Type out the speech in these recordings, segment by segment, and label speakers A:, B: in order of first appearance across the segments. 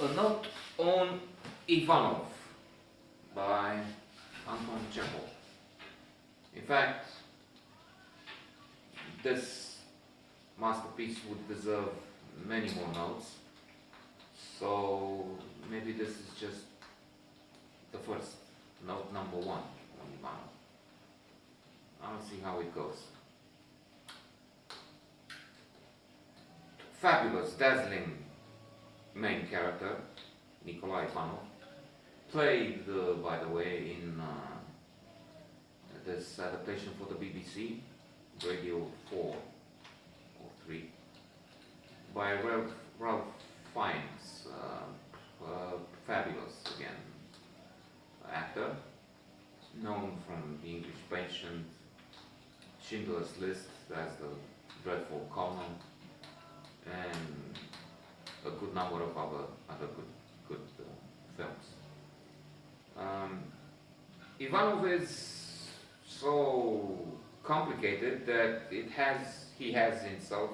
A: A Note on Ivanov by Anton Chekhov. In fact, this masterpiece would deserve many more notes, so maybe this is just the first note, number one on Ivanov. I'll see how it goes. Fabulous, dazzling main character, Nicolai Ivanov, played, by the way, in this adaptation for the BBC, Radio 4 or 3, by Ralph Fiennes, fabulous, again, actor, known from the English Patient, Schindler's List as the dreadful Colonel, and a good number of other good films. Ivanov is so complicated that he has in himself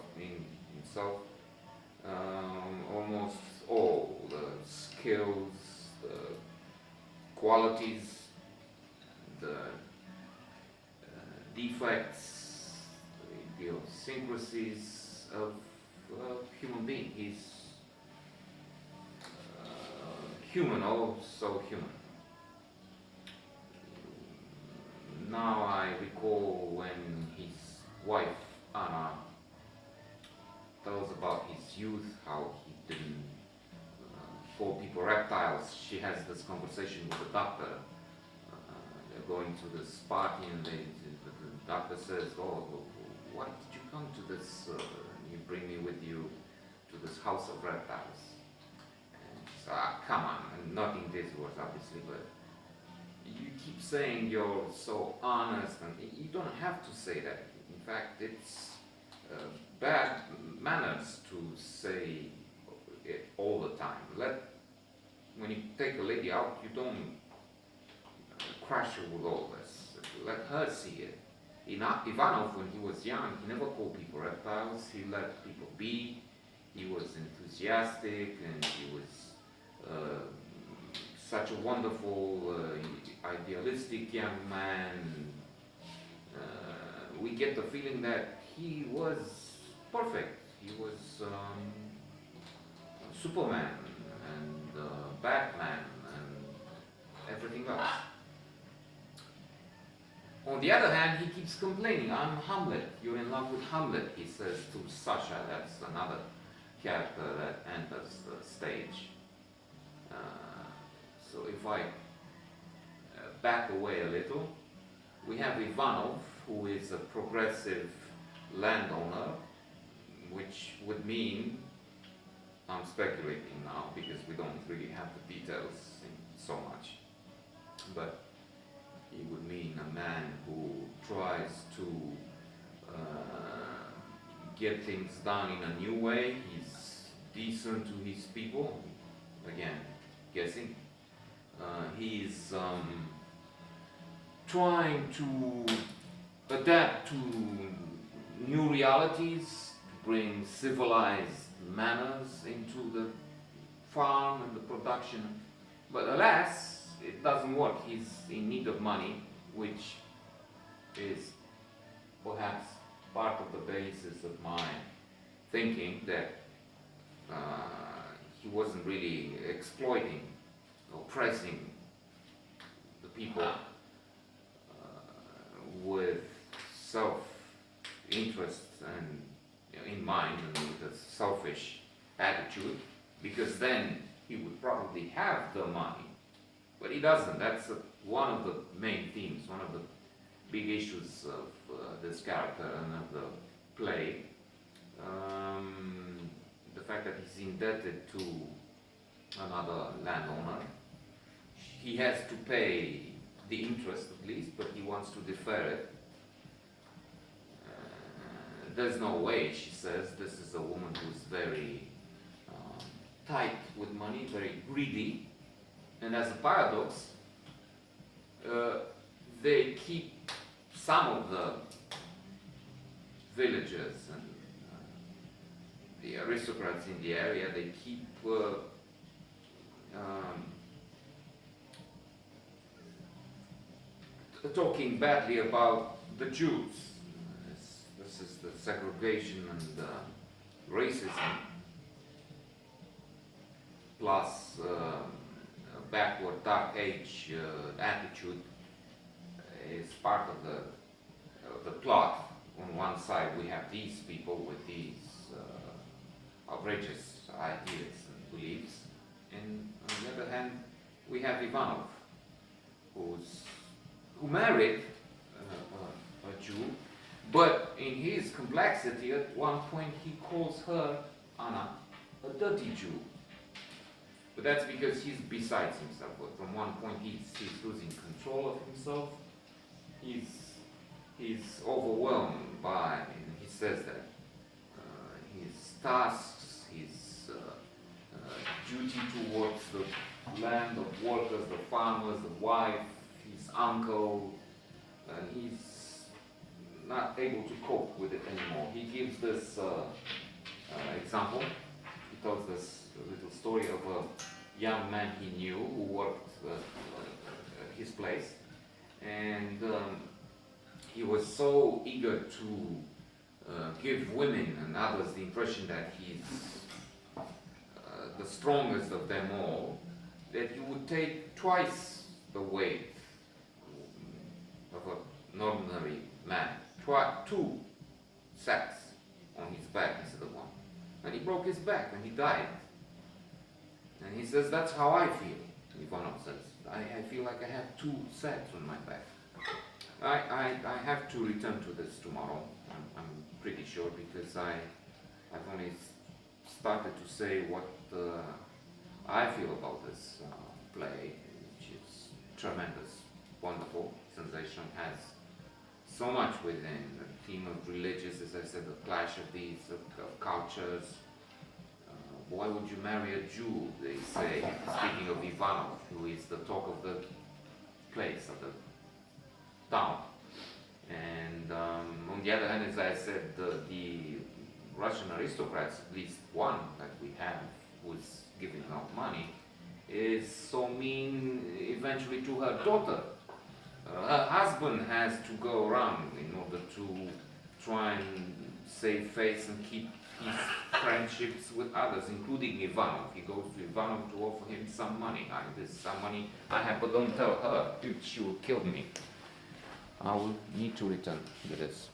A: almost all the skills, the qualities, the defects, the idiosyncrasies of a human being. He's human, oh so human. Now I recall when his wife Anna tells about his youth, how he didn't call people reptiles. She has this conversation with the doctor. They're going to this party and the doctor says, "Oh, why did you come to this? You bring me with you to this house of reptiles." So, come on, and not in these words obviously, but you keep saying you're so honest, and you don't have to say that. In fact, it's bad manners to say it all the time. When you take a lady out, you don't crush her with all this. Let her see it. Ivanov, when he was young, he never called people reptiles. He let people be. He was enthusiastic, and he was such a wonderful, idealistic young man. We get the feeling that he was perfect. He was Superman and Batman and everything else. On the other hand, he keeps complaining, "I'm Hamlet. You're in love with Hamlet," he says to Sasha. That's another character that enters the stage. So if I back away a little, we have Ivanov, who is a progressive landowner, which would mean, I'm speculating now because we don't really have the details so much, but he would mean a man who tries to get things done in a new way. He's decent to his people, again, guessing. He's trying to adapt to new realities, to bring civilized manners into the farm and the production. But alas, it doesn't work. He's in need of money, which is perhaps part of the basis of my thinking that he wasn't really exploiting, oppressing the people with self-interest and in mind, and with a selfish attitude, because then he would probably have the money, but he doesn't. That's one of the main themes, one of the big issues of this character and of the play. The fact that he's indebted to another landowner. He has to pay the interest at least, but he wants to defer it. There's no way, she says. This is a woman who's very tight with money, very greedy, and as a paradox, they keep some of the villagers and the aristocrats in the area, they keep talking badly about the Jews. This is the segregation and racism, plus a backward dark age attitude is part of the plot. On one side we have these people with these outrageous ideas and beliefs, and on the other hand we have Ivanov, who married a Jew, but in his complexity at one point he calls her, Anna, a dirty Jew. But that's because he's besides himself. But from one point he's losing control of himself. He's overwhelmed by, and he says that, his tasks, his duty towards the land of workers, the farmers, the wife, his uncle, and he's not able to cope with it anymore. He gives this example. He tells this little story of a young man he knew who worked at his place, and he was so eager to give women and others the impression that he's the strongest of them all, that he would take twice the weight of an ordinary man, two sacks on his back instead of one. And he broke his back and he died. And he says, that's how I feel, Ivanov says. I feel like I have two sacks on my back. I have to return to this tomorrow, I'm pretty sure, because I've only started to say what I feel about this play, which is tremendous, wonderful, sensational, has so much within the theme of religious, as I said, the clash of these of cultures. Why would you marry a Jew, they say, speaking of Ivanov, who is the talk of the place, of the town. And on the other hand, as I said, the Russian aristocrats, at least one that we have, who's giving out money, is so mean eventually to her daughter. Her husband has to go around in order to try and save face and keep his friendships with others, including Ivanov. He goes to Ivanov to offer him some money. This some money I have, but don't tell her, she will kill me. I will need to return to this.